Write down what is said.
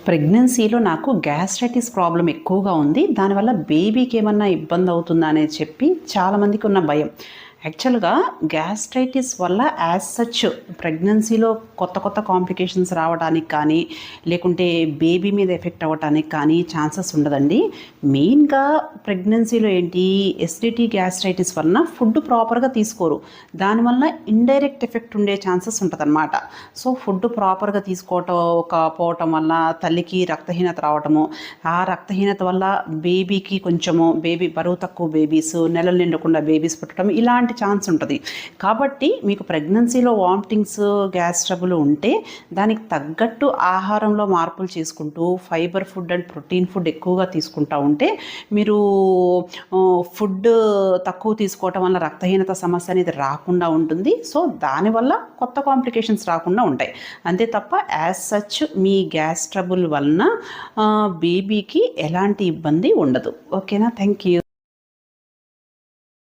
ప్రెగ్నెన్సీలో నాకు gastritis problem ఎక్కువగా ఉంది. దానివల్ల బేబీకి ఏమన్నా ఇబ్బంది అవుతుందా అనేది చెప్పి చాలామందికి ఉన్న భయం. యాక్చువల్గా గ్యాస్ట్రైటిస్ వల్ల యాజ్ సచ్ ప్రెగ్నెన్సీలో కొత్త కొత్త కాంప్లికేషన్స్ రావడానికి కానీ లేకుంటే బేబీ మీద ఎఫెక్ట్ అవ్వడానికి కానీ ఛాన్సెస్ ఉండదండి. మెయిన్గా ప్రెగ్నెన్సీలో ఏంటి ఎసిడిటీ గ్యాస్ట్రైటిస్ వలన ఫుడ్ ప్రాపర్గా తీసుకోరు. దానివల్ల ఇండైరెక్ట్ ఎఫెక్ట్ ఉండే ఛాన్సెస్ ఉంటుందన్నమాట. సో ఫుడ్ ప్రాపర్గా తీసుకోకపోవటం వల్ల తల్లికి రక్తహీనత రావటము, ఆ రక్తహీనత వల్ల బేబీకి కొంచెము బరువు తక్కువ బేబీస్, నెలలు నిండకుండా బేబీస్ పుట్టడం ఇలాంటి ఛాన్స్ ఉంటుంది. కాబట్టి మీకు ప్రెగ్నెన్సీలో వామిటింగ్స్, గ్యాస్ ట్రబుల్ ఉంటే దానికి తగ్గట్టు ఆహారంలో మార్పులు చేసుకుంటూ fibre food and protein food ఎక్కువగా తీసుకుంటూ ఉంటే మీరు ఫుడ్ తక్కువ తీసుకోవటం వల్ల రక్తహీనత సమస్య అనేది రాకుండా ఉంటుంది. సో దానివల్ల కొత్త కాంప్లికేషన్స్ రాకుండా ఉంటాయి. అంతే తప్ప యాజ్ సచ్ మీ గ్యాస్ ట్రబుల్ వలన బేబీకి ఎలాంటి ఇబ్బంది ఉండదు. ఓకేనా? Thank you.